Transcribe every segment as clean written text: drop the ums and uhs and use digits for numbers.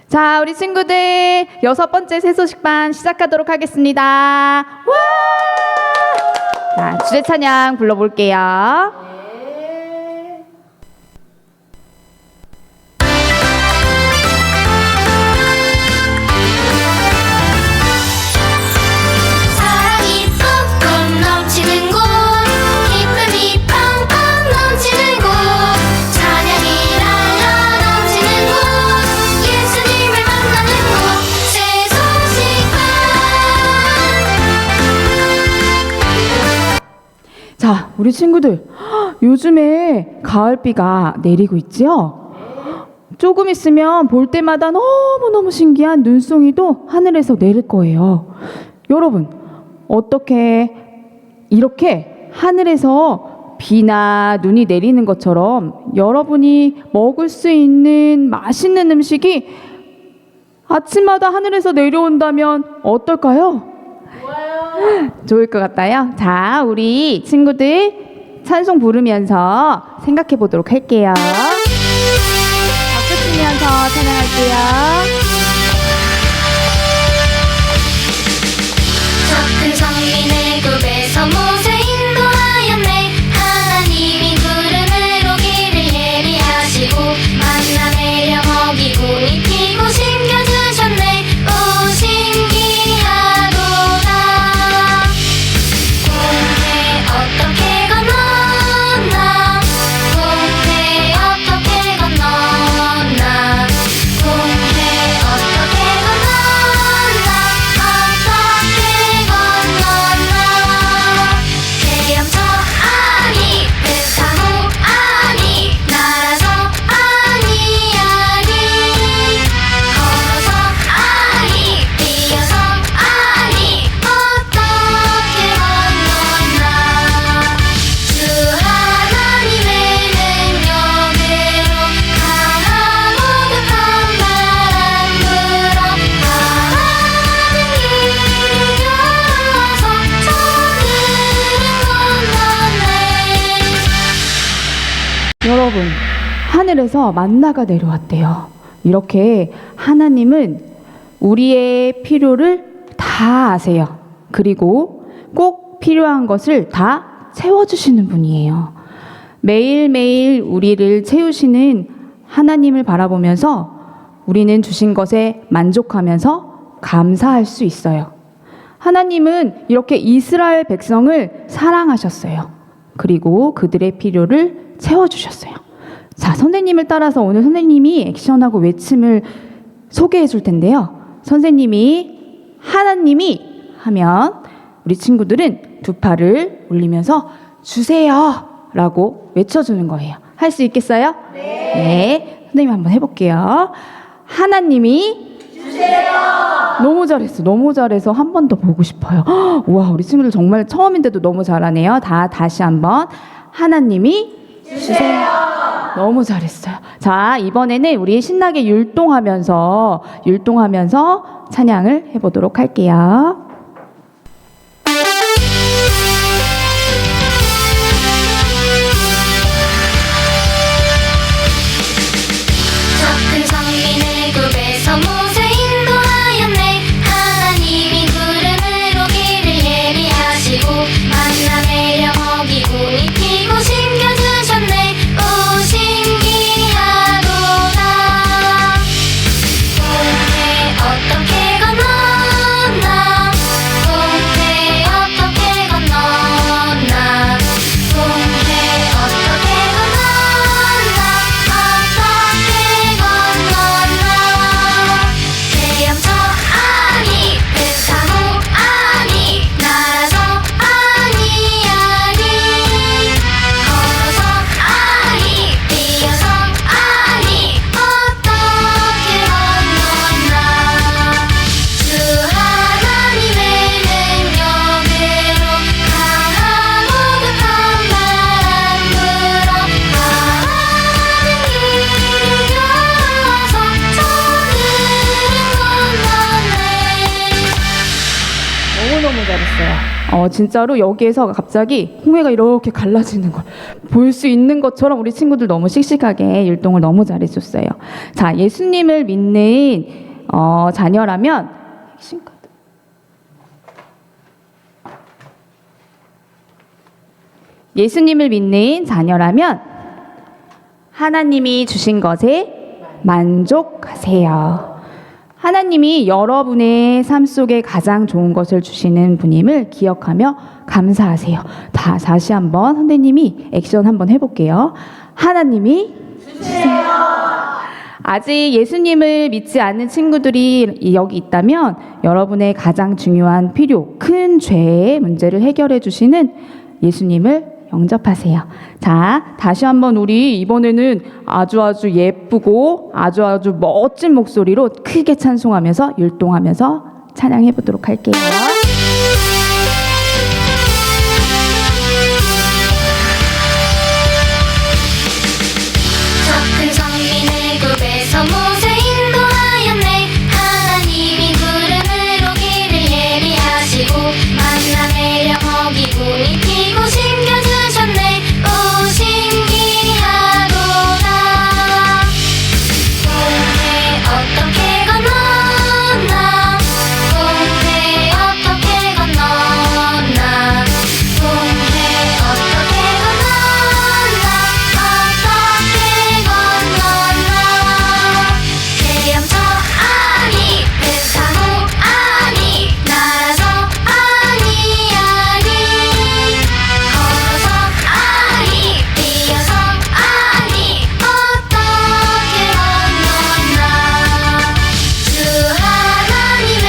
자, 우리 친구들 6번째 새소식반 시작하도록 하겠습니다. 와! 자, 주제 찬양 불러볼게요. 사랑이 뿜뿜 넘치는 곳, 기쁨이 팡팡 넘치는 곳, 찬양이 날라 넘치는 곳, 예수님을 만나는 곳, 새소식반. 자, 우리 친구들 요즘에 가을비가 내리고 있지요? 조금 있으면 볼 때마다 너무너무 신기한 눈송이도 하늘에서 내릴 거예요. 여러분, 어떻게 이렇게 하늘에서 비나 눈이 내리는 것처럼 여러분이 먹을 수 있는 맛있는 음식이 아침마다 하늘에서 내려온다면 어떨까요? 좋을 것 같아요. 자, 우리 친구들 찬송 부르면서 생각해 보도록 할게요. 박수 치면서 찬양할게요. 저 큰 성민의 굽에서 모세 인도하였네. 하나님이 구름으로 길을 예비하시고 만나 내려 먹이고 입히고 신겨주셨네. 오 신기하도다. 공회 어떻게 건넜나, 공회 어떻게 건넜나, 공회 어떻게 건넜나, 어떻게 건넜나. 헤엄쳐 아니, 배 타고 아니, 날아서 아니 아니, 걸어서 아니, 뛰어서 아니, 어떻게 건넜나. 주 하나님의 능력으로 강하고 급한 바람 불어 하나님 길을 열어서 저들은 건넜네. 여러분, 하늘에서 만나가 내려왔대요. 이렇게 하나님은 우리의 필요를 다 아세요. 그리고 꼭 필요한 것을 다 채워주시는 분이에요. 매일매일 우리를 채우시는 하나님을 바라보면서 우리는 주신 것에 만족하면서 감사할 수 있어요. 하나님은 이렇게 이스라엘 백성을 사랑하셨어요. 그리고 그들의 필요를 채워주셨어요. 자, 선생님을 따라서 오늘 선생님이 액션하고 외침을 소개해 줄 텐데요. 선생님이 하나님이 하면 우리 친구들은 두 팔을 올리면서 주세요 라고 외쳐주는 거예요. 할 수 있겠어요? 네. 선생님 한번 해볼게요. 하나님이 주세요. 너무 잘했어. 너무 잘해서 한 번 더 보고 싶어요. 와, 우리 친구들 정말 처음인데도 너무 잘하네요. 다시 한번. 하나님이 주세요. 너무 잘했어요. 자, 이번에는 우리 신나게 율동하면서 찬양을 해보도록 할게요. 저 큰 성민의 굽에서 모세 인도하였네. 하나님이 구름으로 길을 예비하시고 만나 내려 먹이고 입히고 신겨주셨네. 오 신기하도다. 공회 어떻게 건넜나, 공회 어떻게 건넜나, 공회 어떻게 건넜나, 어떻게 건넜나. 헤엄쳐 아니, 배 타고 아니, 날아서 아니 아니, 걸어서 아니, 뛰어서 아니, 어떻게 건넜나. 주 하나님의 능력으로 강하고 급한 바람 불어 하나님 길을 열어서 저들은 건넜네. 너무너무 잘했어요. 진짜로 여기에서 갑자기 홍해가 이렇게 갈라지는 걸 볼 수 있는 것처럼 우리 친구들 너무 씩씩하게 율동을 너무 잘해줬어요. 자, 예수님을 믿는 자녀라면 예수님을 믿는 자녀라면 하나님이 주신 것에 만족하세요. 하나님이 여러분의 삶 속에 가장 좋은 것을 주시는 분임을 기억하며 감사하세요. 다시 한번 선생님이 액션 한번 해볼게요. 하나님이 주세요. 아직 예수님을 믿지 않는 친구들이 여기 있다면 여러분의 가장 중요한 필요, 큰 죄의 문제를 해결해 주시는 예수님을 영접하세요. 자, 다시 한번 우리 이번에는 아주 예쁘고 아주 멋진 목소리로 크게 찬송하면서 율동하면서 찬양해 보도록 할게요. 큰 성민의 굽에서 모세 인도하였네. 하나님이 구름으로 길을 예비하시고 만나 내려 먹이고 입히고 신겨주셨네. 오 신기하도다. 동해 어떻게 건넜나. 동해 어떻게 건넜나. 동해 어떻게 건넜나. 어떻게 건넜나. 헤엄쳐 아니 배 타고 아니 날아서 아니 걸어서 아니 뛰어서 아니 어떻게 건넜나. 주 하나님의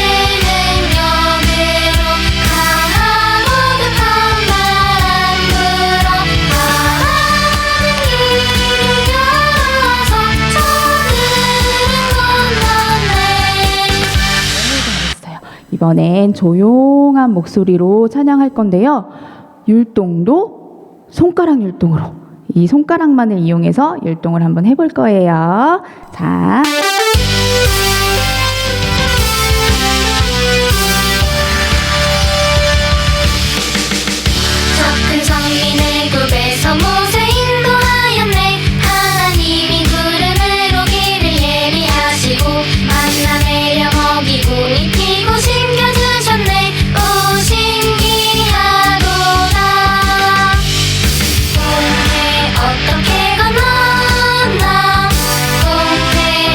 능력으로 강하고 급한 바람 불어 바람은 이를 열어서 저들은 건넜네. 잘했어요. 이번엔 조용한 목소리로 찬양할 건데요. 율동도 손가락 율동으로, 이 손가락만을 이용해서 율동을 한번 해볼 거예요. 자. 큰 성민의 굽에서 모세 인도하였네. 하나님이 구름으로 길을 예비하시고 만나 내려 먹이고 입히고 신겨주셨네. 오 신기하도다. 동해 어떻게 건넜나. 동해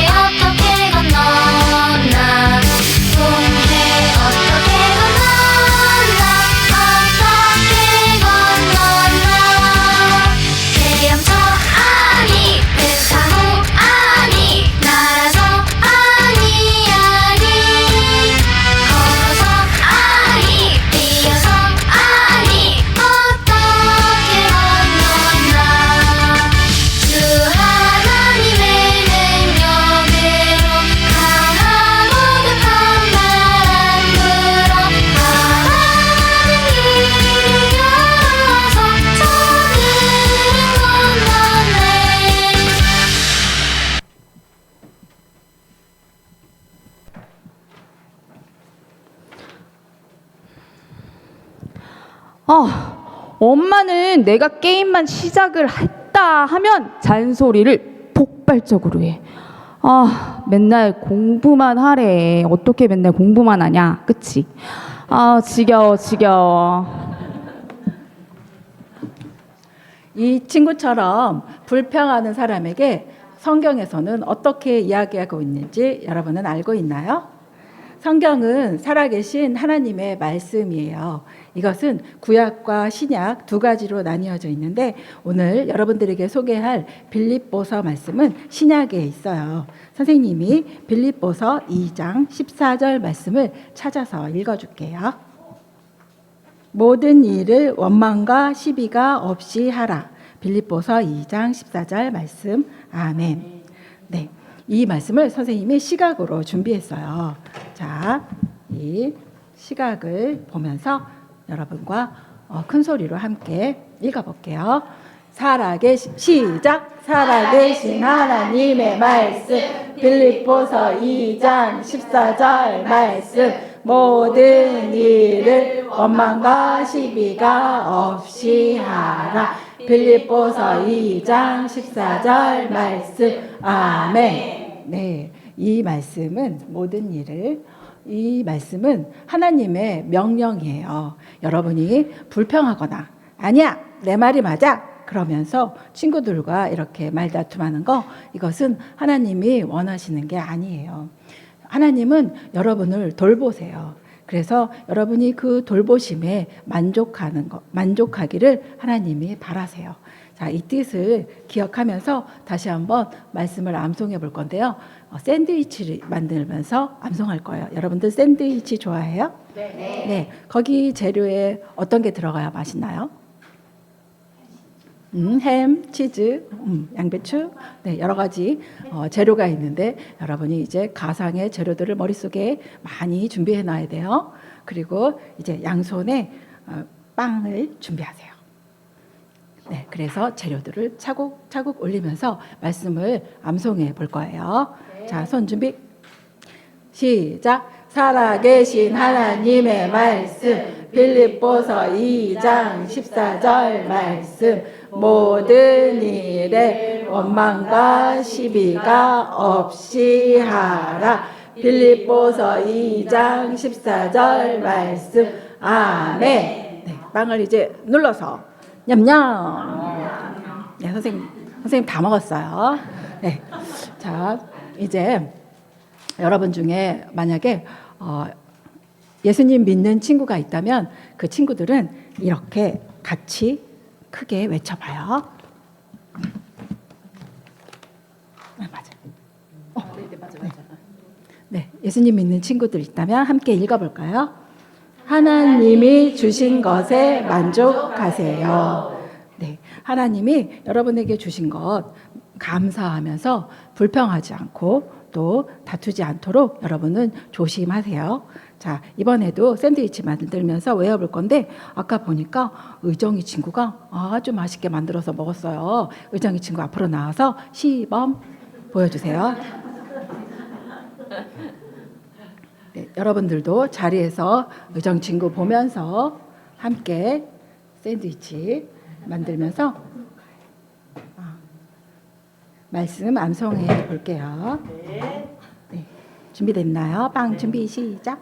어떻게 건넜나. 동해 어떻게 건넜나. 어떻게 건넜나. 헤엄쳐 아니 배 타고 아니 날아서 아니 걸어서 아니 뛰어서 아니 어떻게 건넜나. 주 하나님의 능력으로 강하고 급한 바람 불어 바람은 이를 열어서 저들은 건넜네. 엄마는 내가 게임만 시작을 했다 하면 잔소리를 폭발적으로 해. 맨날 공부만 하래. 어떻게 맨날 공부만 하냐, 그치? 지겨워. 이 친구처럼 불평하는 사람에게 성경에서는 어떻게 이야기하고 있는지 여러분은 알고 있나요? 성경은 살아계신 하나님의 말씀이에요. 이것은 구약과 신약 두 가지로 나뉘어져 있는데 오늘 여러분들에게 소개할 빌립보서 말씀은 신약에 있어요. 선생님이 빌립보서 2장 14절 말씀을 찾아서 읽어줄게요. 모든 일을 원망과 시비가 없이 하라. 빌립보서 2장 14절 말씀. 아멘. 네, 이 말씀을 선생님이 시각으로 준비했어요. 자, 이 시각을 보면서 여러분과 큰 소리로 함께 읽어볼게요. 시작! 살아계신 하나님의 말씀. 빌립보서 2장 14절 말씀. 모든 일을 원망과 시비가 없이 하라. 빌립보서 2장 14절 말씀. 아멘. 네, 이 말씀은 모든 일을 이 말씀은 하나님의 명령이에요. 여러분이 불평하거나 아니야 내 말이 맞아 그러면서 친구들과 이렇게 말다툼하는 거 이것은 하나님이 원하시는 게 아니에요. 하나님은 여러분을 돌보세요. 그래서 여러분이 그 돌보심에 만족하기를 하나님이 바라세요. 자, 이 뜻을 기억하면서 다시 한번 말씀을 암송해 볼 건데요. 샌드위치를 만들면서 암송할 거예요. 여러분들 샌드위치 좋아해요? 네. 거기 재료에 어떤 게 들어가야 맛있나요? 햄, 치즈, 양배추, 네, 여러 가지 재료가 있는데 여러분이 이제 가상의 재료들을 머릿속에 많이 준비해 놔야 돼요. 그리고 이제 양손에 빵을 준비하세요. 네, 그래서 재료들을 차곡차곡 올리면서 말씀을 암송해 볼 거예요. 자, 손 준비. 시작. 살아계신 하나님의 말씀. 빌립보서 2장 14절 말씀. 모든 일에 원망과 시비가 없이 하라. 빌립보서 2장 14절 말씀. 아멘. 네, 빵을 이제 눌러서 냠냠. 네, 선생님 다 먹었어요. 네, 자 이제 여러분 중에 만약에 예수님 믿는 친구가 있다면 그 친구들은 이렇게 같이 크게 외쳐봐요. 맞아. 맞아. 네, 예수님 믿는 친구들 있다면 함께 읽어볼까요? 하나님이 주신 것에 만족하세요. 네, 하나님이 여러분에게 주신 것 감사하면서 불평하지 않고 또 다투지 않도록 여러분은 조심하세요. 자, 이번에도 샌드위치 만들면서 외워볼 건데 아까 보니까 의정이 친구가 아주 맛있게 만들어서 먹었어요. 의정이 친구 앞으로 나와서 시범 보여주세요. 네, 여러분들도 자리에서 의정 친구 보면서 함께 샌드위치 만들면서 말씀 암송해 볼게요. 네, 준비됐나요? 빵 준비 시작.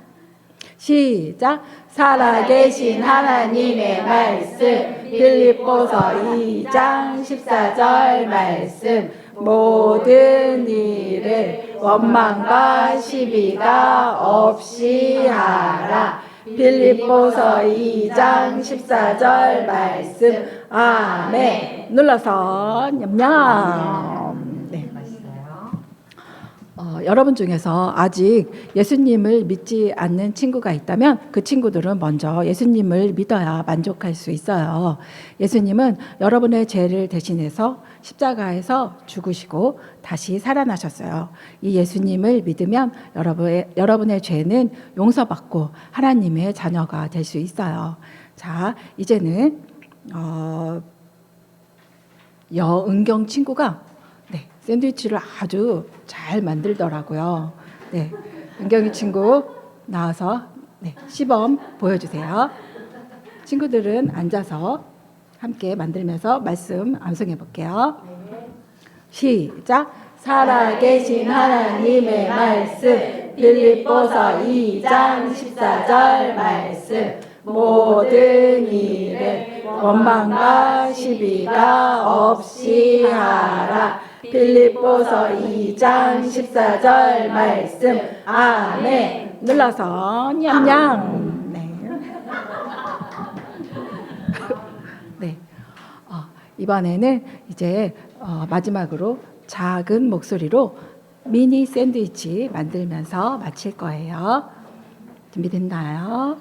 시작. 살아계신 하나님의 말씀. 빌립보서 2장 14절 말씀. 모든 일을 원망과 시비가 없이 하라. 빌립보서 2장 14절 말씀. 아멘. 눌러서 냠냠. 네. 여러분 중에서 아직 예수님을 믿지 않는 친구가 있다면 그 친구들은 먼저 예수님을 믿어야 만족할 수 있어요. 예수님은 여러분의 죄를 대신해서 십자가에서 죽으시고 다시 살아나셨어요. 이 예수님을 믿으면 여러분의 죄는 용서받고 하나님의 자녀가 될 수 있어요. 자, 이제는 여은경 친구가 샌드위치를 아주 잘 만들더라고요. 네, 은경이 친구 나와서 시범 보여주세요. 친구들은 앉아서 함께 만들면서 말씀 암송해 볼게요. 시작. 살아계신 하나님의 말씀. 빌립보서 2장 14절 말씀. 모든 일에 원망과 시비가 없이 하라. 빌립보서 2장 14절 말씀. 아멘. 눌러서 냠냠. 네. 이번에는 이제 마지막으로 작은 목소리로 미니 샌드위치 만들면서 마칠 거예요. 준비됐나요?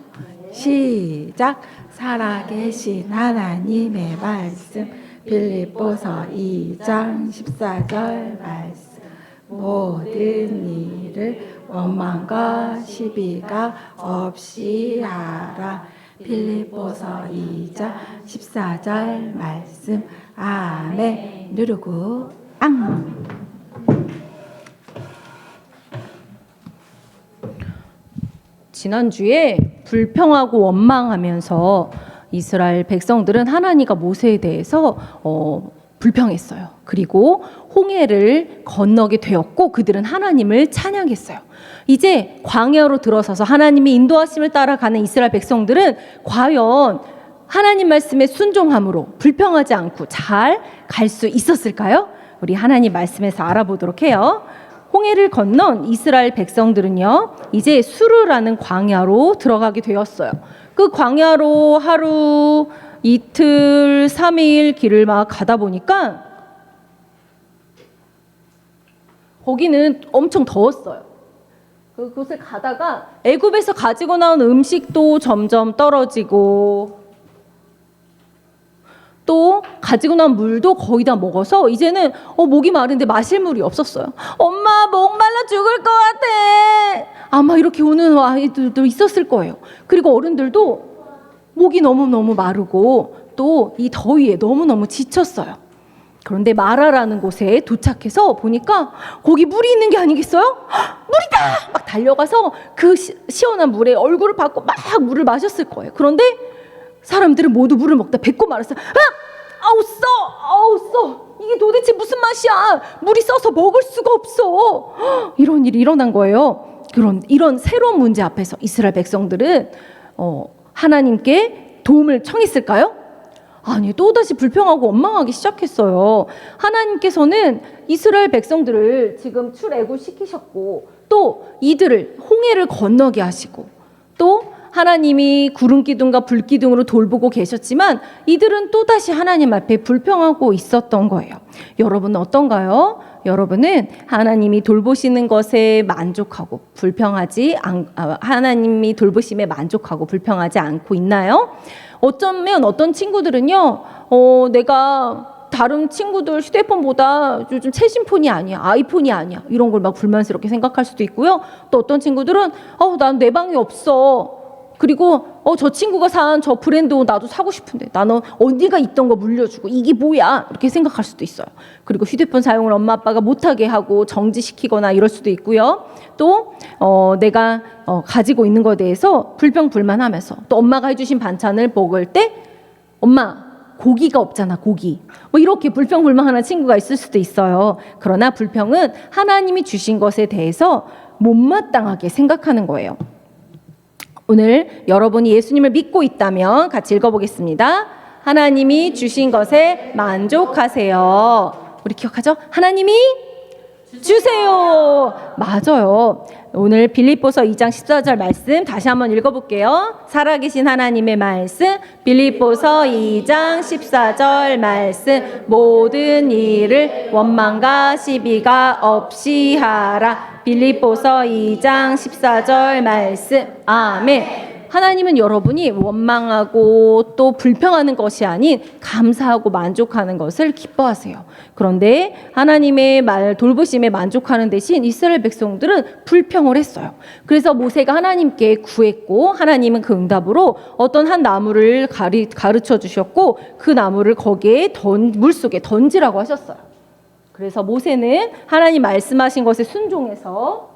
시작. 살아계신 하나님의 말씀. 빌립보서 2장 14절 말씀. 모든 일을 원망과 시비가 없이 하라. 빌립보서 2장 14절 말씀. 아멘. 누르고 앙. 지난주에 불평하고 원망하면서 이스라엘 백성들은 하나님과 모세에 대해서 불평했어요. 그리고 홍해를 건너게 되었고 그들은 하나님을 찬양했어요. 이제 광야로 들어서서 하나님의 인도하심을 따라가는 이스라엘 백성들은 과연 하나님 말씀에 순종함으로 불평하지 않고 잘 갈 수 있었을까요? 우리 하나님 말씀에서 알아보도록 해요. 홍해를 건넌 이스라엘 백성들은요, 이제 수르라는 광야로 들어가게 되었어요. 그 광야로 하루, 이틀, 3일 길을 막 가다 보니까 거기는 엄청 더웠어요. 그곳을 가다가 애굽에서 가지고 나온 음식도 점점 떨어지고 또 가지고 나온 물도 거의 다 먹어서 이제는 목이 마른데 마실 물이 없었어요. 엄마, 목말라 죽을 것 같아. 아마 이렇게 오는 아이들도 있었을 거예요. 그리고 어른들도 목이 너무너무 마르고 또 이 더위에 너무너무 지쳤어요. 그런데 마라라는 곳에 도착해서 보니까 거기 물이 있는 게 아니겠어요? 물이다! 막 달려가서 그 시원한 물에 얼굴을 받고 막 물을 마셨을 거예요. 그런데 사람들은 모두 물을 먹다 뱉고 말았어요. 아우 써! 이게 도대체 무슨 맛이야? 물이 써서 먹을 수가 없어. 이런 일이 일어난 거예요. 이런 새로운 문제 앞에서 이스라엘 백성들은 하나님께 도움을 청했을까요? 아니, 또다시 불평하고 원망하기 시작했어요. 하나님께서는 이스라엘 백성들을 지금 출애굽시키셨고 또 이들을 홍해를 건너게 하시고 또 하나님이 구름 기둥과 불 기둥으로 돌보고 계셨지만 이들은 또다시 하나님 앞에 불평하고 있었던 거예요. 여러분은 어떤가요? 여러분은 하나님이 돌보시는 것에 만족하고 하나님이 돌보심에 만족하고 불평하지 않고 있나요? 어쩌면 어떤 친구들은요, 내가 다른 친구들 휴대폰보다 요즘 최신폰이 아니야, 아이폰이 아니야, 이런 걸 막 불만스럽게 생각할 수도 있고요. 또 어떤 친구들은 난 내 방이 없어. 그리고 저 친구가 산 저 브랜드 옷 나도 사고 싶은데 나는 언니가 있던 거 물려주고 이게 뭐야, 이렇게 생각할 수도 있어요. 그리고 휴대폰 사용을 엄마 아빠가 못하게 하고 정지시키거나 이럴 수도 있고요. 또 내가 가지고 있는 거에 대해서 불평불만하면서 또 엄마가 해주신 반찬을 먹을 때 엄마 고기가 없잖아, 고기. 뭐 이렇게 불평불만하는 친구가 있을 수도 있어요. 그러나 불평은 하나님이 주신 것에 대해서 못마땅하게 생각하는 거예요. 오늘 여러분이 예수님을 믿고 있다면 같이 읽어보겠습니다. 하나님이 주신 것에 만족하세요. 우리 기억하죠? 하나님이 주세요. 맞아요. 오늘 빌립보서 2장 14절 말씀 다시 한번 읽어볼게요. 살아계신 하나님의 말씀, 빌립보서 2장 14절 말씀. 모든 일을 원망과 시비가 없이 하라. 빌립보서 2장 14절 말씀. 아멘. 하나님은 여러분이 원망하고 또 불평하는 것이 아닌 감사하고 만족하는 것을 기뻐하세요. 그런데 하나님의 돌보심에 만족하는 대신 이스라엘 백성들은 불평을 했어요. 그래서 모세가 하나님께 구했고 하나님은 그 응답으로 어떤 한 나무를 가르쳐 주셨고 그 나무를 거기에 물속에 던지라고 하셨어요. 그래서 모세는 하나님 말씀하신 것에 순종해서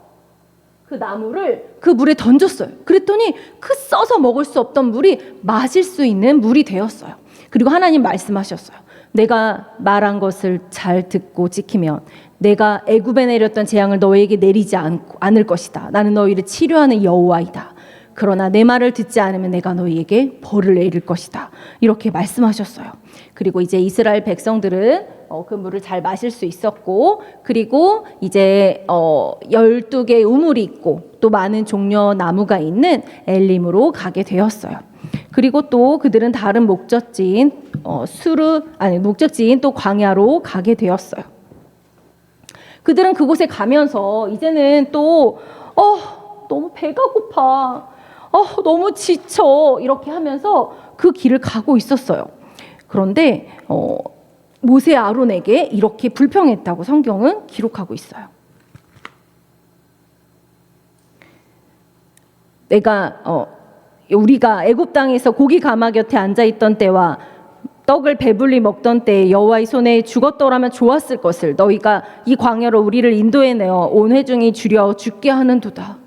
그 나무를 그 물에 던졌어요. 그랬더니 그 써서 먹을 수 없던 물이 마실 수 있는 물이 되었어요. 그리고 하나님 말씀하셨어요. 내가 말한 것을 잘 듣고 지키면 내가 애굽에 내렸던 재앙을 너에게 내리지 않을 것이다. 나는 너희를 치료하는 여호와이다. 그러나 내 말을 듣지 않으면 내가 너희에게 벌을 내릴 것이다. 이렇게 말씀하셨어요. 그리고 이제 이스라엘 백성들은 그 물을 잘 마실 수 있었고, 그리고 이제 12개의 우물이 있고 또 많은 종려 나무가 있는 엘림으로 가게 되었어요. 그리고 또 그들은 다른 목적지인 또 광야로 가게 되었어요. 그들은 그곳에 가면서 이제는 또 너무 배가 고파, 너무 지쳐, 이렇게 하면서 그 길을 가고 있었어요. 그런데 모세 아론에게 이렇게 불평했다고 성경은 기록하고 있어요. 우리가 애굽 땅에서 고기 가마 곁에 앉아 있던 때와 떡을 배불리 먹던 때에 여호와의 손에 죽었더라면 좋았을 것을 너희가 이 광야로 우리를 인도해 내어 온 회중이 주려 죽게 하는도다.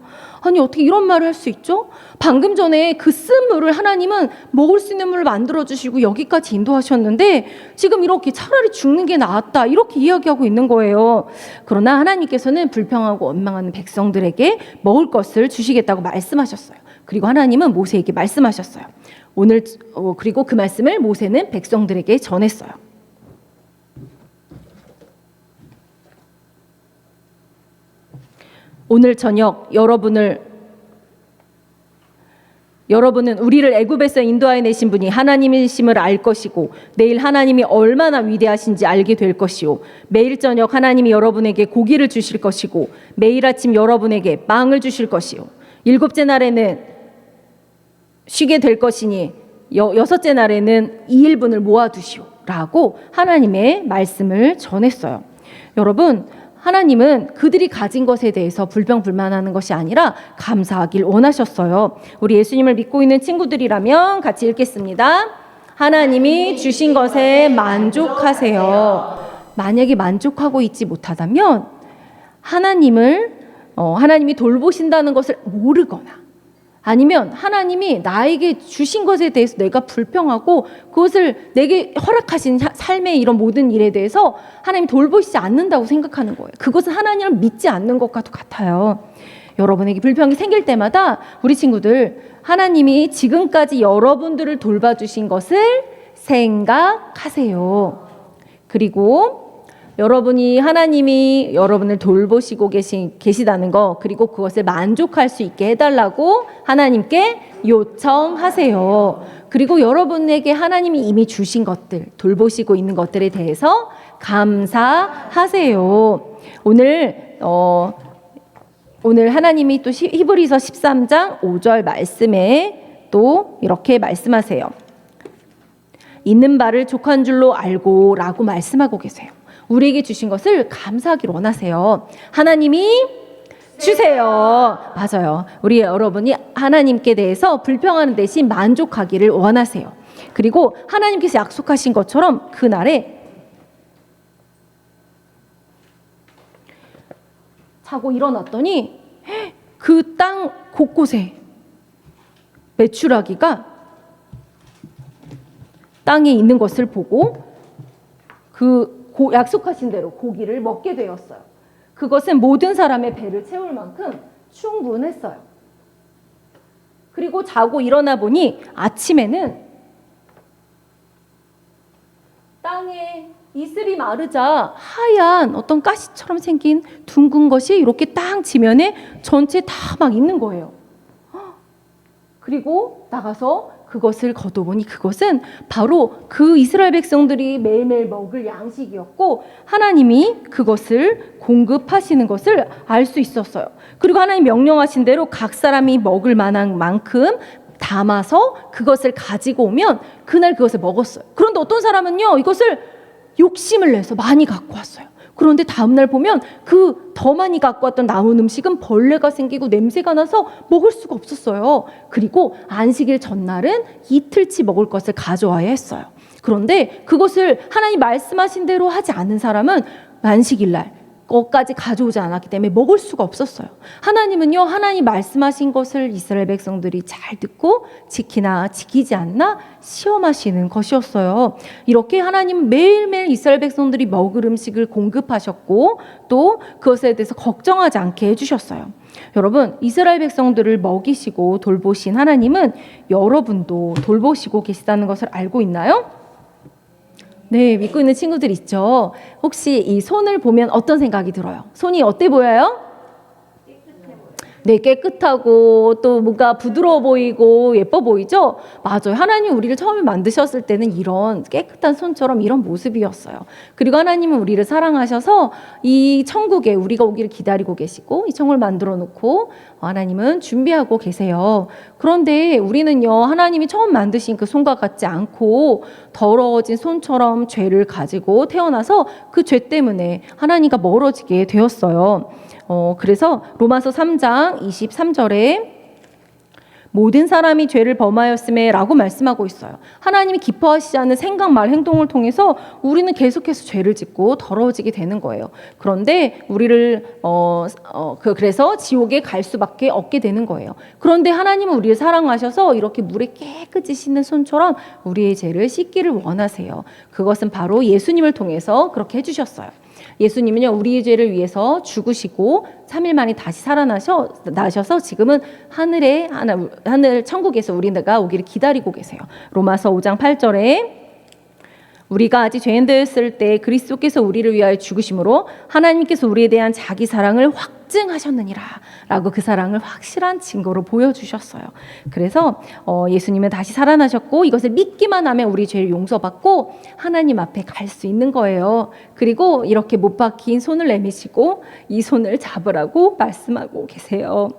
아니 어떻게 이런 말을 할 수 있죠? 방금 전에 그 쓴 물을 하나님은 먹을 수 있는 물을 만들어주시고 여기까지 인도하셨는데 지금 이렇게 차라리 죽는 게 낫다 이렇게 이야기하고 있는 거예요. 그러나 하나님께서는 불평하고 원망하는 백성들에게 먹을 것을 주시겠다고 말씀하셨어요. 그리고 하나님은 모세에게 말씀하셨어요. 그리고 그 말씀을 모세는 백성들에게 전했어요. 오늘 저녁 여러분은 우리를 애굽에서 인도하여 내신 분이 하나님이심을 알 것이고 내일 하나님이 얼마나 위대하신지 알게 될 것이요 매일 저녁 하나님이 여러분에게 고기를 주실 것이고 매일 아침 여러분에게 빵을 주실 것이요 일곱째 날에는 쉬게 될 것이니 여섯째 날에는 이 일분을 모아두시오 라고 하나님의 말씀을 전했어요. 여러분, 하나님은 그들이 가진 것에 대해서 불평불만하는 것이 아니라 감사하길 원하셨어요. 우리 예수님을 믿고 있는 친구들이라면 같이 읽겠습니다. 하나님이 주신 것에 만족하세요. 만약에 만족하고 있지 못하다면 하나님이 돌보신다는 것을 모르거나 아니면 하나님이 나에게 주신 것에 대해서 내가 불평하고 그것을 내게 허락하신 삶의 이런 모든 일에 대해서 하나님 돌보시지 않는다고 생각하는 거예요. 그것은 하나님을 믿지 않는 것과도 같아요. 여러분에게 불평이 생길 때마다 우리 친구들 하나님이 지금까지 여러분들을 돌봐주신 것을 생각하세요. 그리고 하나님이 여러분을 돌보시고 계시다는 거, 그리고 그것을 만족할 수 있게 해달라고 하나님께 요청하세요. 그리고 여러분에게 하나님이 이미 주신 것들, 돌보시고 있는 것들에 대해서 감사하세요. 오늘 하나님이 또 히브리서 13장 5절 말씀에 또 이렇게 말씀하세요. 있는 바를 족한 줄로 알고 라고 말씀하고 계세요. 우리에게 주신 것을 감사하기를 원하세요. 하나님이 주세요. 맞아요. 우리 여러분이 하나님께 대해서 불평하는 대신 만족하기를 원하세요. 그리고 하나님께서 약속하신 것처럼 그날에 자고 일어났더니 그 땅 곳곳에 메추라기가 땅에 있는 것을 보고 약속하신 대로 고기를 먹게 되었어요. 그것은 모든 사람의 배를 채울 만큼 충분했어요. 그리고 자고 일어나 보니 아침에는 땅에 이슬이 마르자 하얀 어떤 가시처럼 생긴 둥근 것이 이렇게 땅 지면에 전체 다 막 있는 거예요. 그리고 나가서 그것을 거둬보니 그것은 바로 그 이스라엘 백성들이 매일매일 먹을 양식이었고 하나님이 그것을 공급하시는 것을 알 수 있었어요. 그리고 하나님 명령하신 대로 각 사람이 먹을 만한 만큼 담아서 그것을 가지고 오면 그날 그것을 먹었어요. 그런데 어떤 사람은요 이것을 욕심을 내서 많이 갖고 왔어요. 그런데 다음날 보면 그 더 많이 갖고 왔던 남은 음식은 벌레가 생기고 냄새가 나서 먹을 수가 없었어요. 그리고 안식일 전날은 이틀치 먹을 것을 가져와야 했어요. 그런데 그것을 하나님 말씀하신 대로 하지 않은 사람은 안식일날 것까지 가져오지 않았기 때문에 먹을 수가 없었어요. 하나님은요, 하나님 말씀하신 것을 이스라엘 백성들이 잘 듣고 지키나 지키지 않나 시험하시는 것이었어요. 이렇게 하나님은 매일매일 이스라엘 백성들이 먹을 음식을 공급하셨고 또 그것에 대해서 걱정하지 않게 해주셨어요. 여러분, 이스라엘 백성들을 먹이시고 돌보신 하나님은 여러분도 돌보시고 계시다는 것을 알고 있나요? 네, 믿고 있는 친구들 있죠? 혹시 이 손을 보면 어떤 생각이 들어요? 손이 어때 보여요? 네, 깨끗하고 또 뭔가 부드러워 보이고 예뻐 보이죠? 맞아요. 하나님 우리를 처음에 만드셨을 때는 이런 깨끗한 손처럼 이런 모습이었어요. 그리고 하나님은 우리를 사랑하셔서 이 천국에 우리가 오기를 기다리고 계시고 이 천국을 만들어 놓고 하나님은 준비하고 계세요. 그런데 우리는요, 하나님이 처음 만드신 그 손과 같지 않고 더러워진 손처럼 죄를 가지고 태어나서 그 죄 때문에 하나님과 멀어지게 되었어요. 그래서 로마서 3장 23절에 모든 사람이 죄를 범하였음에 라고 말씀하고 있어요. 하나님이 기뻐하시지 않는 생각, 말, 행동을 통해서 우리는 계속해서 죄를 짓고 더러워지게 되는 거예요. 그런데 우리를 그래서 지옥에 갈 수밖에 없게 되는 거예요. 그런데 하나님은 우리를 사랑하셔서 이렇게 물에 깨끗이 씻는 손처럼 우리의 죄를 씻기를 원하세요. 그것은 바로 예수님을 통해서 그렇게 해주셨어요. 예수님은요, 우리의 죄를 위해서 죽으시고 3일 만에 다시 살아나셔서 지금은 하늘 천국에서 우리가 오기를 기다리고 계세요. 로마서 5장 8절에 우리가 아직 죄인 되었을 때 그리스도께서 우리를 위하여 죽으심으로 하나님께서 우리에 대한 자기 사랑을 확증하셨느니라 라고 그 사랑을 확실한 증거로 보여주셨어요. 그래서 예수님은 다시 살아나셨고 이것을 믿기만 하면 우리 죄를 용서받고 하나님 앞에 갈 수 있는 거예요. 그리고 이렇게 못 박힌 손을 내미시고 이 손을 잡으라고 말씀하고 계세요.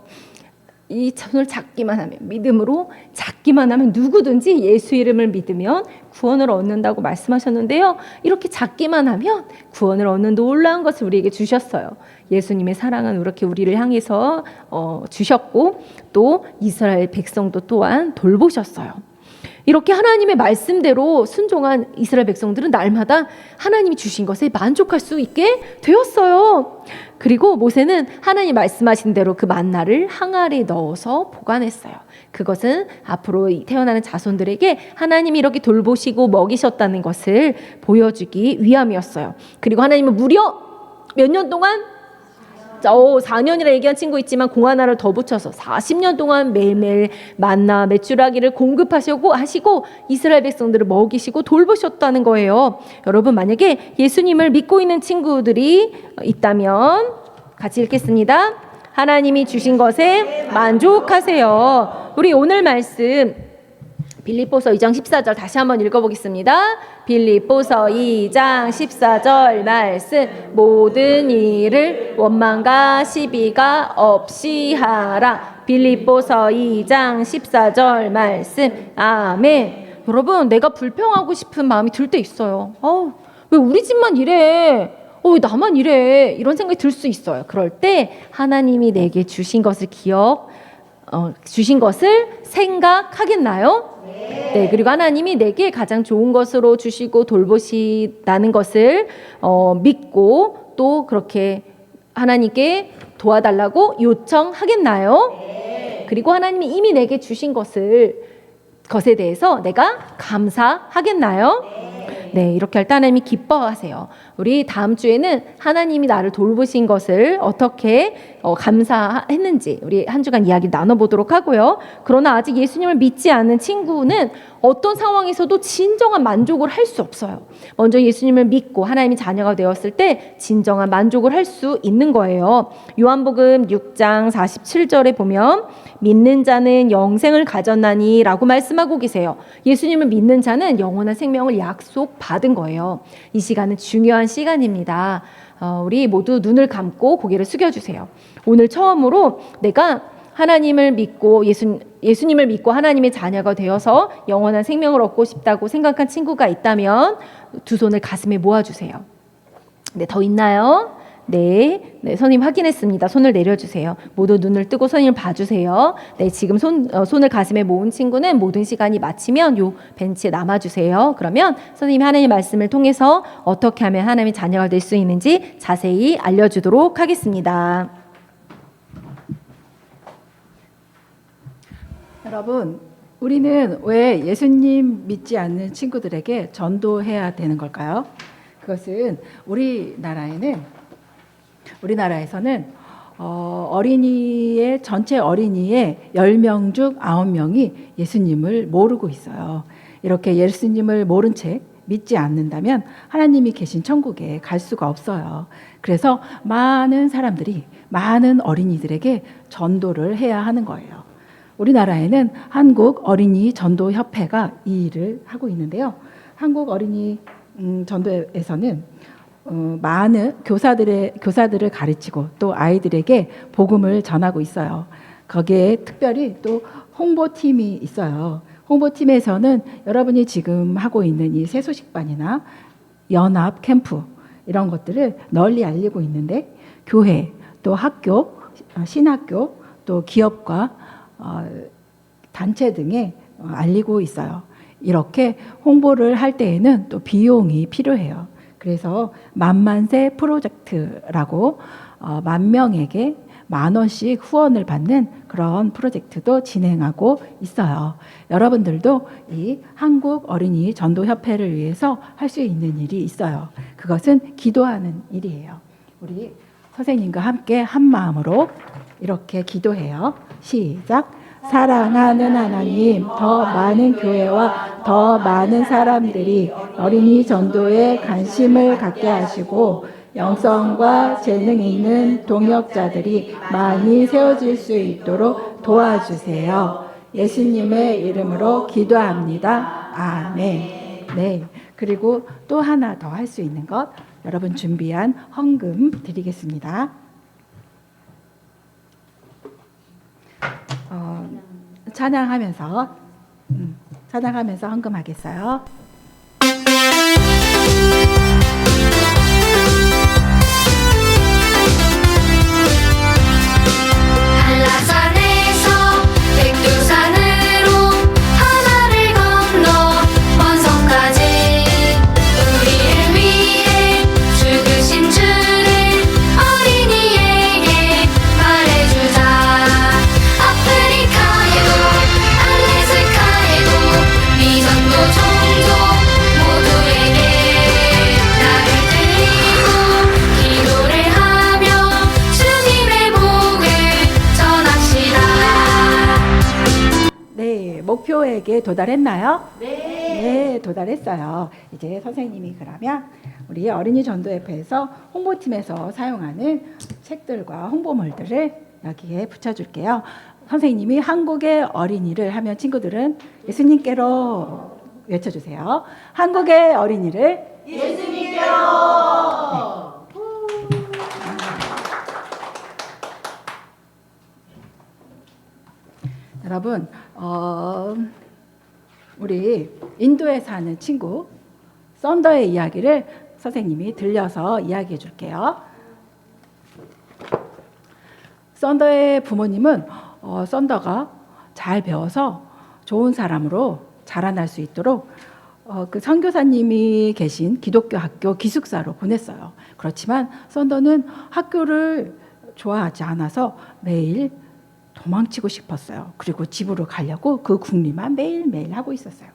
이 손을 잡기만 하면, 믿음으로 잡기만 하면 누구든지 예수 이름을 믿으면 구원을 얻는다고 말씀하셨는데요. 이렇게 잡기만 하면 구원을 얻는 놀라운 것을 우리에게 주셨어요. 예수님의 사랑은 이렇게 우리를 향해서 주셨고 또 이스라엘 백성도 또한 돌보셨어요. 이렇게 하나님의 말씀대로 순종한 이스라엘 백성들은 날마다 하나님이 주신 것에 만족할 수 있게 되었어요. 그리고 모세는 하나님 말씀하신 대로 그 만나를 항아리에 넣어서 보관했어요. 그것은 앞으로 태어나는 자손들에게 하나님이 이렇게 돌보시고 먹이셨다는 것을 보여주기 위함이었어요. 그리고 하나님은 무려 몇 년 동안 4년이라 얘기한 친구 있지만 공 하나를 더 붙여서 40년 동안 매일매일 만나 메추라기를 공급하시고 이스라엘 백성들을 먹이시고 돌보셨다는 거예요. 여러분, 만약에 예수님을 믿고 있는 친구들이 있다면 같이 읽겠습니다. 하나님이 주신 것에 만족하세요. 우리 오늘 말씀 빌립보서 2장 14절 다시 한번 읽어보겠습니다. 빌립보서 2장 14절 말씀, 모든 일을 원망과 시비가 없이 하라. 빌립보서 2장 14절 말씀. 아멘. 여러분, 내가 불평하고 싶은 마음이 들 때 있어요. 왜 우리 집만 이래? 왜 나만 이래? 이런 생각이 들 수 있어요. 그럴 때 하나님이 내게 주신 것을 주신 것을 생각하겠나요? 네. 그리고 하나님이 내게 가장 좋은 것으로 주시고 돌보시다는 것을 믿고 또 그렇게 하나님께 도와달라고 요청하겠나요? 그리고 하나님이 이미 내게 주신 것에 대해서 내가 감사하겠나요? 네, 이렇게 할 때 하나님이 기뻐하세요. 우리 다음 주에는 하나님이 나를 돌보신 것을 어떻게 감사했는지 우리 한 주간 이야기 나눠보도록 하고요. 그러나 아직 예수님을 믿지 않는 친구는 어떤 상황에서도 진정한 만족을 할 수 없어요. 먼저 예수님을 믿고 하나님의 자녀가 되었을 때 진정한 만족을 할 수 있는 거예요. 요한복음 6장 47절에 보면 믿는 자는 영생을 가졌나니 라고 말씀하고 계세요. 예수님을 믿는 자는 영원한 생명을 약속받은 거예요. 이 시간은 중요한 시간입니다. 우리 모두 눈을 감고 고개를 숙여주세요. 오늘 처음으로 내가 하나님을 믿고 예수님을 믿고 하나님의 자녀가 되어서 영원한 생명을 얻고 싶다고 생각한 친구가 있다면 두 손을 가슴에 모아주세요. 네, 더 있나요? 네, 선생님 확인했습니다. 손을 내려주세요. 모두 눈을 뜨고 선생님을 봐주세요. 네, 지금 손을 가슴에 모은 친구는 모든 시간이 마치면 요 벤치에 남아주세요. 그러면 선생님이 하나님의 말씀을 통해서 어떻게 하면 하나님의 자녀가 될 수 있는지 자세히 알려주도록 하겠습니다. 여러분, 우리는 왜 예수님 믿지 않는 친구들에게 전도해야 되는 걸까요? 그것은 우리나라에서는 전체 어린이의 10명 중 9명이 예수님을 모르고 있어요. 이렇게 예수님을 모른 채 믿지 않는다면 하나님이 계신 천국에 갈 수가 없어요. 그래서 많은 어린이들에게 전도를 해야 하는 거예요. 우리나라에는 한국 어린이 전도협회가 이 일을 하고 있는데요. 한국 어린이 전도에서는 많은 교사들을 가르치고 또 아이들에게 복음을 전하고 있어요. 거기에 특별히 또 홍보팀이 있어요. 홍보팀에서는 여러분이 지금 하고 있는 이 새소식반이나 연합 캠프 이런 것들을 널리 알리고 있는데 교회, 또 학교, 신학교, 또 기업과 단체 등에 알리고 있어요. 이렇게 홍보를 할 때에는 또 비용이 필요해요. 그래서 만만세 프로젝트라고 10,000명에게 10,000원씩 후원을 받는 그런 프로젝트도 진행하고 있어요. 여러분들도 이 한국 어린이 전도협회를 위해서 할 수 있는 일이 있어요. 그것은 기도하는 일이에요. 우리 선생님과 함께 한 마음으로 이렇게 기도해요. 시작. 사랑하는 하나님, 더 많은 교회와 더 많은 사람들이 어린이 전도에 관심을 갖게 하시고 영성과 재능이 있는 동역자들이 많이 세워질 수 있도록 도와주세요. 예수님의 이름으로 기도합니다. 아멘. 네. 그리고 또 하나 더 할 수 있는 것, 여러분 준비한 헌금 드리겠습니다. 찬양하면서 헌금하겠어요. 한라산에서 백두산으로 하나를 건너 먼 섬까지 우리를 위해 죽으신 주를 어린이에게 말해주자. 아프리카에도 알래스카에도 미전도 종족 모두에게 나를 드리고 기도를 하며 주님의 복을 전합시다. 네, 목표에게 도달했나요? 네, 도달했어요. 이제 선생님이 그러면 우리 어린이 전도협회에서 홍보팀에서 사용하는 책들과 홍보물들을 여기에 붙여줄게요. 선생님이 한국의 어린이를 하면 친구들은 예수님께로 외쳐주세요. 한국의 어린이를 예수님께로. 여러분, 우리 인도에 사는 친구 썬더의 이야기를 선생님이 들려서 이야기해 줄게요. 썬더의 부모님은 썬더가 잘 배워서 좋은 사람으로 자라날 수 있도록 그 선교사님이 계신 기독교 학교 기숙사로 보냈어요. 그렇지만 썬더는 학교를 좋아하지 않아서 매일 도망치고 싶었어요. 그리고 집으로 가려고 그 궁리만 매일매일 하고 있었어요.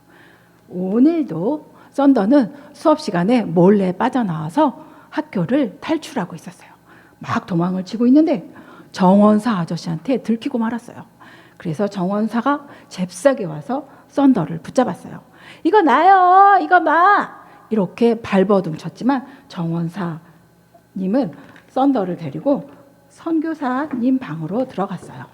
오늘도 썬더는 수업 시간에 몰래 빠져나와서 학교를 탈출하고 있었어요. 막 도망을 치고 있는데 정원사 아저씨한테 들키고 말았어요. 그래서 정원사가 잽싸게 와서 썬더를 붙잡았어요. 이거 나요, 이거 나! 이렇게 발버둥 쳤지만 정원사님은 썬더를 데리고 선교사님 방으로 들어갔어요.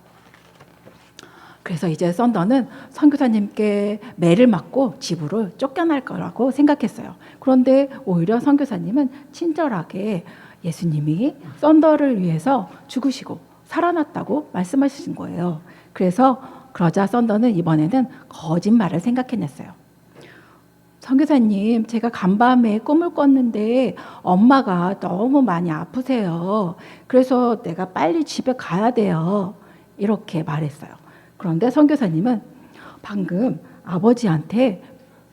그래서 이제 썬더는 선교사님께 매를 맞고 집으로 쫓겨날 거라고 생각했어요. 그런데 오히려 선교사님은 친절하게 예수님이 썬더를 위해서 죽으시고 살아났다고 말씀하신 거예요. 그러자 썬더는 이번에는 거짓말을 생각해냈어요. 선교사님, 제가 간밤에 꿈을 꿨는데 엄마가 너무 많이 아프세요. 그래서 내가 빨리 집에 가야 돼요. 이렇게 말했어요. 그런데 선교사님은 방금 아버지한테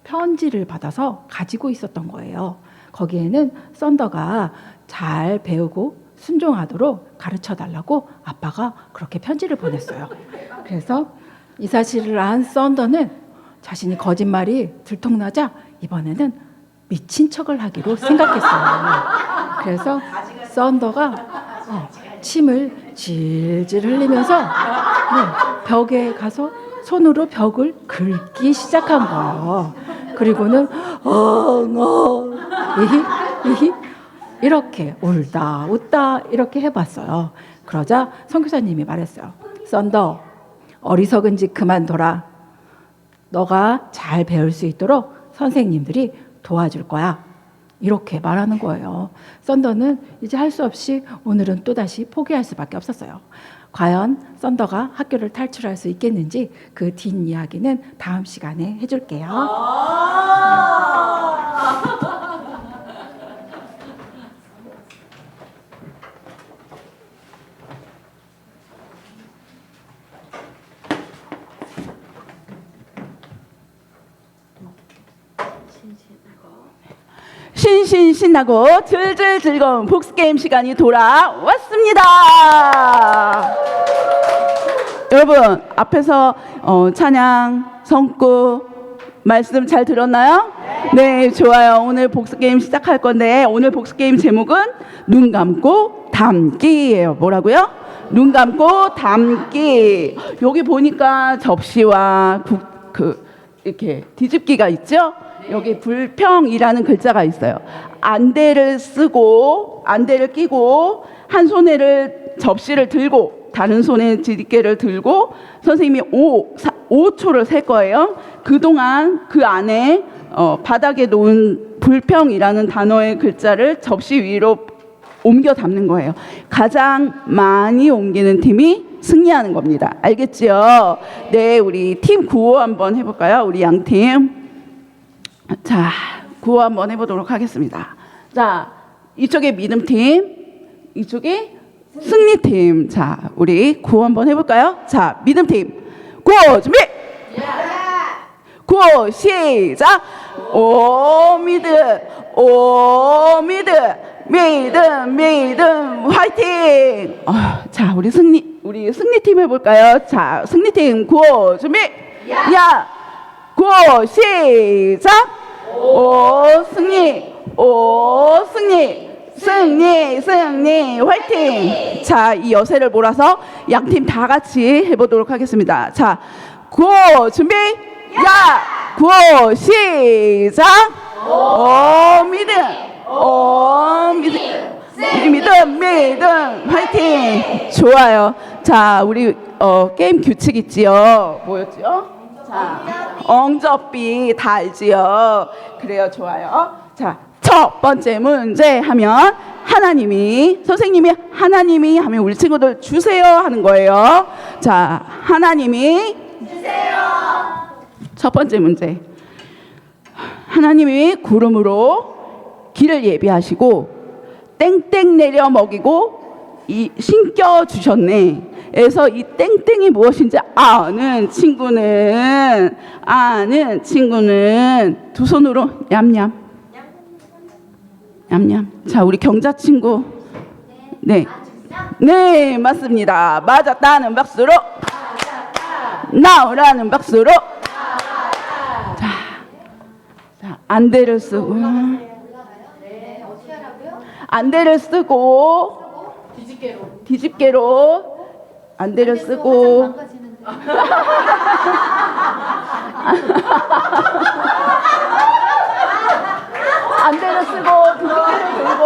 편지를 받아서 가지고 있었던 거예요. 거기에는 썬더가 잘 배우고 순종하도록 가르쳐달라고 아빠가 그렇게 편지를 보냈어요. 그래서 이 사실을 안 썬더는 자신이 거짓말이 들통나자 이번에는 미친 척을 하기로 생각했어요. 그래서 썬더가 침을 질질 흘리면서 벽에 가서 손으로 벽을 긁기 시작한 거예요. 그리고는 이렇게 울다 웃다 이렇게 해봤어요. 그러자 선교사님이 말했어요. 썬더, 어리석은 짓 그만둬라. 너가 잘 배울 수 있도록 선생님들이 도와줄 거야. 이렇게 말하는 거예요. 썬더는 이제 할 수 없이 오늘은 또다시 포기할 수밖에 없었어요. 과연 썬더가 학교를 탈출할 수 있겠는지 그 뒷이야기는 다음 시간에 해줄게요. 신나고 즐즐 즐거운 복스게임 시간이 돌아왔습니다. 여러분 앞에서 찬양, 성구 말씀 잘 들었나요? 네, 좋아요. 오늘 복스게임 시작할 건데 오늘 복스게임 제목은 눈 감고 담기예요. 뭐라고요? 눈 감고 담기. 여기 보니까 접시와 이렇게 뒤집기가 있죠? 여기 불평이라는 글자가 있어요. 안대를 끼고 한 손에를 접시를 들고 다른 손에 뒤집개를 들고 선생님이 5초를 셀 거예요. 그동안 그 안에 바닥에 놓은 불평이라는 단어의 글자를 접시 위로 옮겨 담는 거예요. 가장 많이 옮기는 팀이 승리하는 겁니다. 알겠지요? 네, 우리 팀 구호 한번 해볼까요? 우리 양 팀. 자, 구호 한번 해보도록 하겠습니다. 자, 이쪽에 믿음팀, 이쪽에 승리팀. 자, 우리 구호 한번 해볼까요? 자, 믿음팀. 구호 준비! 구호 시작! 오 믿음 화이팅! 자, 우리 승리팀 해볼까요? 자, 승리팀 구호 준비! 구호 시작! 승리 화이팅! 자, 이 여세를 몰아서 양팀 다 같이 해보도록 하겠습니다. 자, 구호 준비! 구호 시작! 믿음 화이팅! 좋아요. 자, 우리 게임 규칙 있지요? 뭐였지요? 자, 엉접비 다 알지요? 그래요, 좋아요. 자, 첫 번째 문제 하면 선생님이 하나님이 하면 우리 친구들 주세요 하는 거예요. 자, 하나님이 주세요. 첫 번째 문제. 하나님이 구름으로 길을 예비하시고 땡땡 내려 먹이고 신겨 주셨네. 그래서 이 땡땡이 무엇인지 아는 친구는 두 손으로 냠냠. 자, 우리 경자 친구. 네, 맞습니다. 맞았다는 박수로. 나오라는 박수로. 자, 안대를 쓰고. 안대를 쓰고 뒤집개로 안대를 쓰고 안대를 쓰고 뒤집개를 들고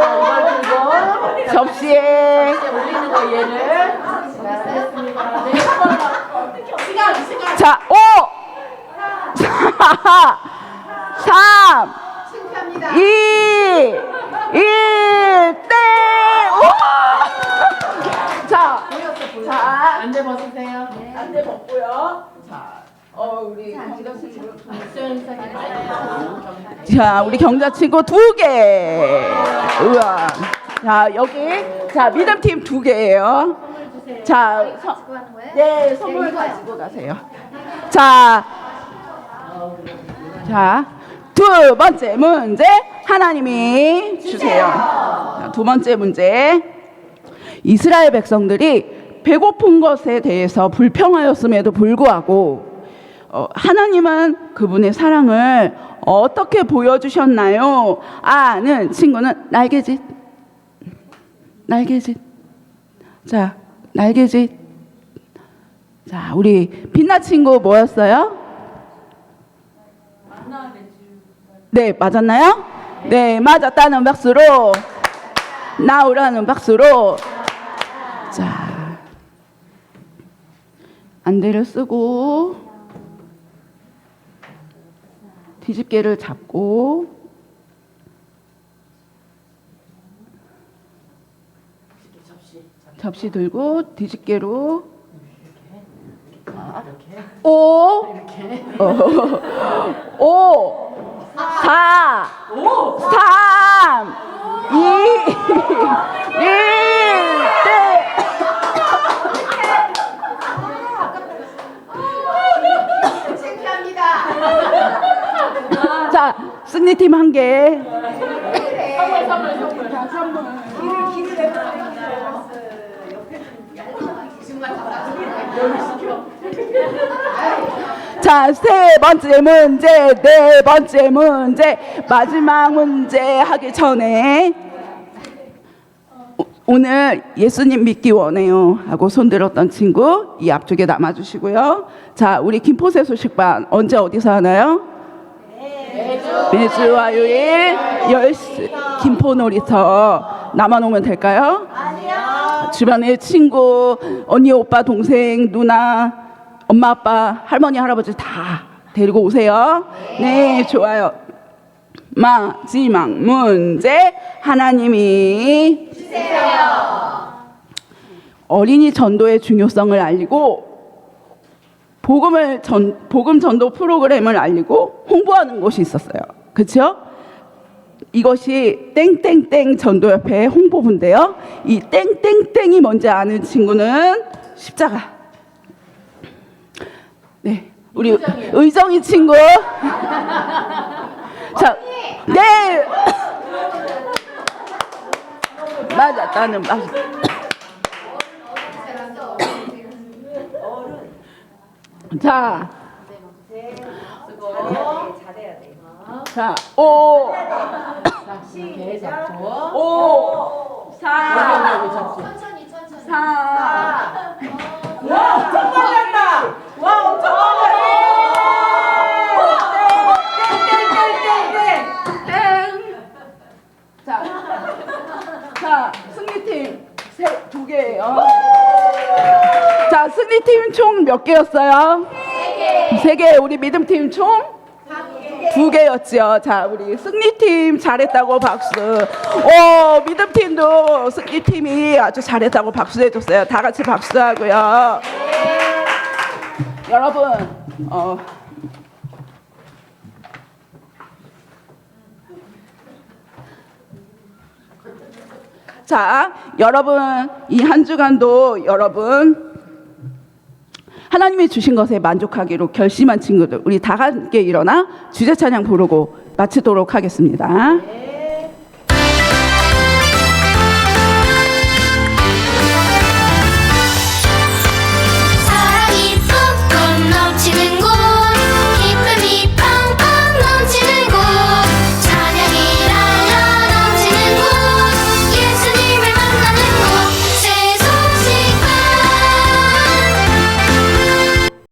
접시에 올리는 거 얘를 자, 5 4 3 2 1 땡! 자, 안대 벗으세요. 안대 벗고요. 자, 우리 경자 친구. 자, 우리 경자 친구 2개. 우와. 자, 여기 자 믿음팀 2개예요. 자, 네, 선물 가지고 가세요. 자, 두 번째 문제 하나님이 주세요. 자, 두 번째 문제. 이스라엘 백성들이 배고픈 것에 대해서 불평하였음에도 불구하고 하나님은 그분의 사랑을 어떻게 보여주셨나요? 아는 친구는 날개짓. 자, 날개짓. 자, 우리 빛나 친구 뭐였어요? 네, 맞았나요? 네, 맞았다는 박수로. 나오라는 박수로. 자, 안대를 쓰고 뒤집개를 잡고 접시 들고 뒤집개로 5 4 3 2 1 자, 승리팀 1개. 자, 세 번째 문제, 네 번째 문제, 마지막 문제 하기 전에 오늘 예수님 믿기 원해요 하고 손들었던 친구 이 앞쪽에 남아주시고요. 자, 우리 김포세 소식반 언제 어디서 하나요? 매주 화요일 10시 김포 놀이터 남아놓으면 될까요? 아니요. 주변에 친구, 언니, 오빠, 동생, 누나, 엄마, 아빠, 할머니, 할아버지 다 데리고 오세요. 네, 좋아요. 마지막 문제 하나님이 주세요. 어린이 전도의 중요성을 알리고 복음 전도 프로그램을 알리고 홍보하는 곳이 있었어요. 그렇죠? 이것이 땡땡땡 전도협회 홍보부인데요. 이 땡땡땡이 뭔지 아는 친구는 십자가. 네, 우리 의정이 친구. 자, 네. 맞아, 나는 맞아. 자, 자, 5, 4, 4. 와, 엄청 빨랐다. 와, 엄청 빨랐다. 자, 승리팀 두 개예요. 자, 승리팀 총 몇 개였어요? 3개. 우리 믿음팀 총 2개였죠. 자, 우리 승리팀 잘했다고 박수. 오, 믿음팀도 승리팀이 아주 잘했다고 박수 해줬어요. 다 같이 박수하고요. 여러분, 자, 여러분 이 한 주간도 여러분 하나님이 주신 것에 만족하기로 결심한 친구들 우리 다 함께 일어나 주제 찬양 부르고 마치도록 하겠습니다.